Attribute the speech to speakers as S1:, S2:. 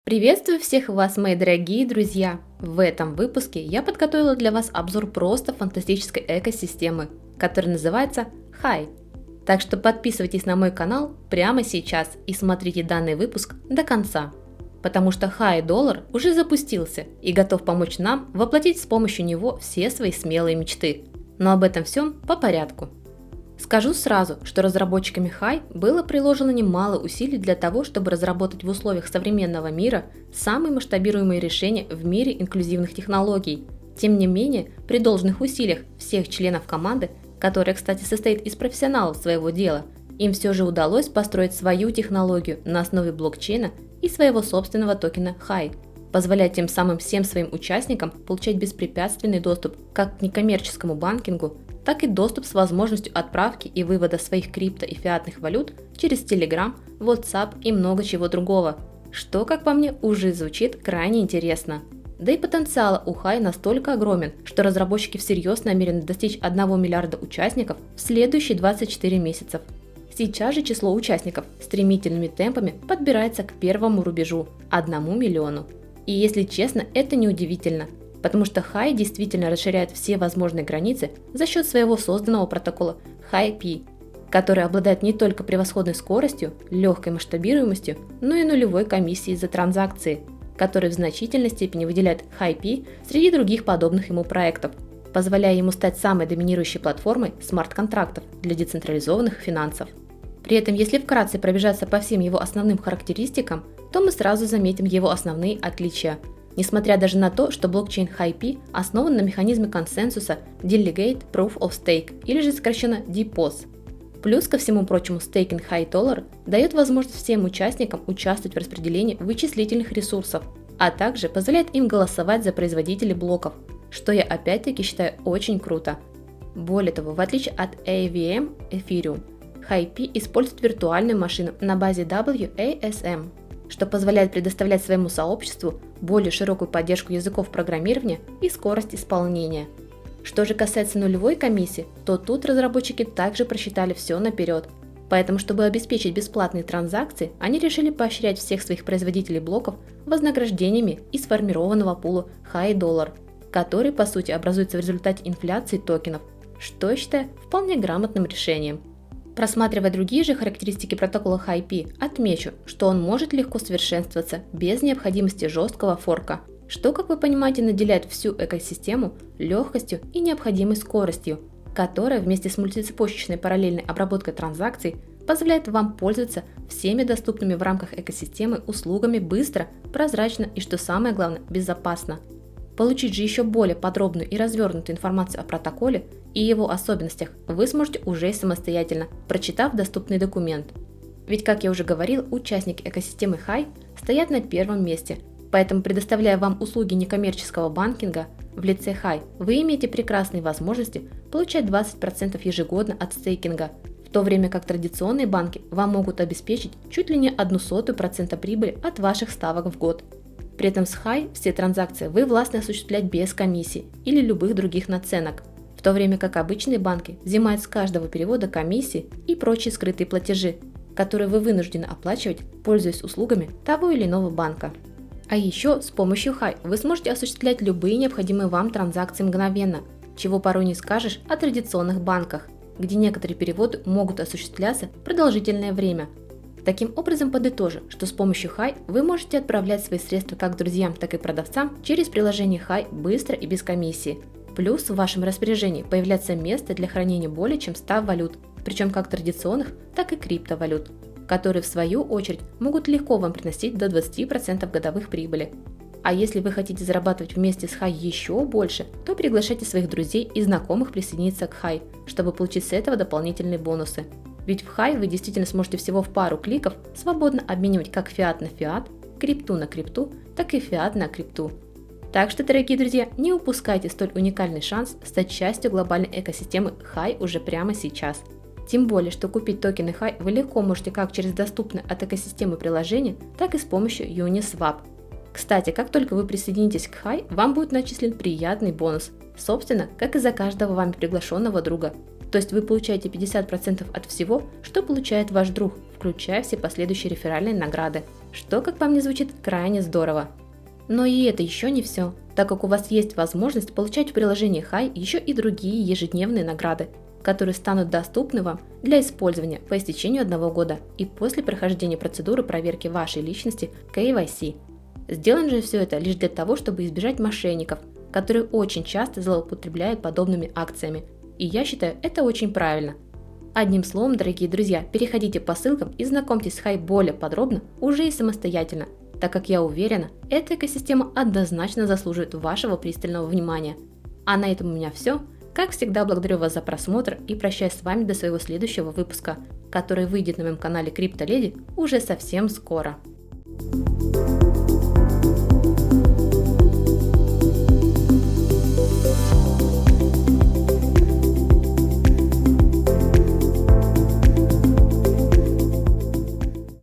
S1: Приветствую всех вас, мои дорогие друзья! В этом выпуске я подготовила для вас обзор просто фантастической экосистемы, которая называется Hi. Так что подписывайтесь на мой канал прямо сейчас и смотрите данный выпуск до конца, потому что Hi Dollar уже запустился и готов помочь нам воплотить с помощью него все свои смелые мечты. Но об этом всем по порядку. Скажу сразу, что разработчиками Hi было приложено немало усилий для того, чтобы разработать в условиях современного мира самые масштабируемые решения в мире инклюзивных технологий. Тем не менее, при должных усилиях всех членов команды, которая, кстати, состоит из профессионалов своего дела, им все же удалось построить свою технологию на основе блокчейна и своего собственного токена Hi, позволяя тем самым всем своим участникам получать беспрепятственный доступ как к некоммерческому банкингу, так и доступ с возможностью отправки и вывода своих крипто и фиатных валют через Telegram, WhatsApp и много чего другого, что, как по мне, уже звучит крайне интересно. Да и потенциал у Hi настолько огромен, что разработчики всерьез намерены достичь 1 миллиарда участников в следующие 24 месяцев. Сейчас же число участников стремительными темпами подбирается к первому рубежу – 1 миллиону. И если честно, это неудивительно, потому что Hi действительно расширяет все возможные границы за счет своего созданного протокола Hi-P, который обладает не только превосходной скоростью, легкой масштабируемостью, но и нулевой комиссией за транзакции, который в значительной степени выделяет Hi-P среди других подобных ему проектов, позволяя ему стать самой доминирующей платформой смарт-контрактов для децентрализованных финансов. При этом, если вкратце пробежаться по всем его основным характеристикам, то мы сразу заметим его основные отличия. Несмотря даже на то, что блокчейн Hi-P основан на механизме консенсуса Delegate Proof of Stake, или же сокращенно DPoS. Плюс ко всему прочему, стейкинг Hi Dollar дает возможность всем участникам участвовать в распределении вычислительных ресурсов, а также позволяет им голосовать за производителей блоков, что я опять-таки считаю очень круто. Более того, в отличие от AVM Ethereum, Hi-P использует виртуальную машину на базе WASM, что позволяет предоставлять своему сообществу более широкую поддержку языков программирования и скорость исполнения. Что же касается нулевой комиссии, то тут разработчики также просчитали все наперед. Поэтому, чтобы обеспечить бесплатные транзакции, они решили поощрять всех своих производителей блоков вознаграждениями из сформированного пула Hi Dollar, который по сути образуется в результате инфляции токенов, что я считаю вполне грамотным решением. Просматривая другие же характеристики протокола Hi-P, отмечу, что он может легко совершенствоваться без необходимости жесткого форка, что, как вы понимаете, наделяет всю экосистему легкостью и необходимой скоростью, которая вместе с мультицепочечной параллельной обработкой транзакций позволяет вам пользоваться всеми доступными в рамках экосистемы услугами быстро, прозрачно и, что самое главное, безопасно. Получить же еще более подробную и развернутую информацию о протоколе и его особенностях вы сможете уже самостоятельно, прочитав доступный документ. Ведь, как я уже говорил, участники экосистемы Hi стоят на первом месте, поэтому, предоставляя вам услуги некоммерческого банкинга в лице Hi, вы имеете прекрасные возможности получать 20% ежегодно от стейкинга, в то время как традиционные банки вам могут обеспечить чуть ли не 0,01% прибыли от ваших ставок в год. При этом с Hi все транзакции вы властны осуществлять без комиссий или любых других наценок, в то время как обычные банки взимают с каждого перевода комиссии и прочие скрытые платежи, которые вы вынуждены оплачивать, пользуясь услугами того или иного банка. А еще с помощью Hi вы сможете осуществлять любые необходимые вам транзакции мгновенно, чего порой не скажешь о традиционных банках, где некоторые переводы могут осуществляться продолжительное время. Таким образом, подытожу, что с помощью Hi вы можете отправлять свои средства как друзьям, так и продавцам через приложение Hi быстро и без комиссии. Плюс в вашем распоряжении появляется место для хранения более чем 100 валют, причем как традиционных, так и криптовалют, которые в свою очередь могут легко вам приносить до 20% годовых прибыли. А если вы хотите зарабатывать вместе с Hi еще больше, то приглашайте своих друзей и знакомых присоединиться к Hi, чтобы получить с этого дополнительные бонусы. Ведь в Hi вы действительно сможете всего в пару кликов свободно обменивать как фиат на фиат, крипту на крипту, так и фиат на крипту. Так что, дорогие друзья, не упускайте столь уникальный шанс стать частью глобальной экосистемы Hi уже прямо сейчас. Тем более, что купить токены Hi вы легко можете как через доступное от экосистемы приложение, так и с помощью Uniswap. Кстати, как только вы присоединитесь к Hi, вам будет начислен приятный бонус, собственно, как и за каждого вами приглашенного друга. То есть вы получаете 50% от всего, что получает ваш друг, включая все последующие реферальные награды, что, как по мне, звучит крайне здорово. Но и это еще не все, так как у вас есть возможность получать в приложении Hi еще и другие ежедневные награды, которые станут доступны вам для использования по истечению 1 года и после прохождения процедуры проверки вашей личности KYC. Сделано же все это лишь для того, чтобы избежать мошенников, которые очень часто злоупотребляют подобными акциями. И я считаю, это очень правильно. Одним словом, дорогие друзья, переходите по ссылкам и знакомьтесь с Hi более подробно уже и самостоятельно, так как я уверена, эта экосистема однозначно заслуживает вашего пристального внимания. А на этом у меня все. Как всегда, благодарю вас за просмотр и прощаюсь с вами до своего следующего выпуска, который выйдет на моем канале CryptoLady уже совсем скоро.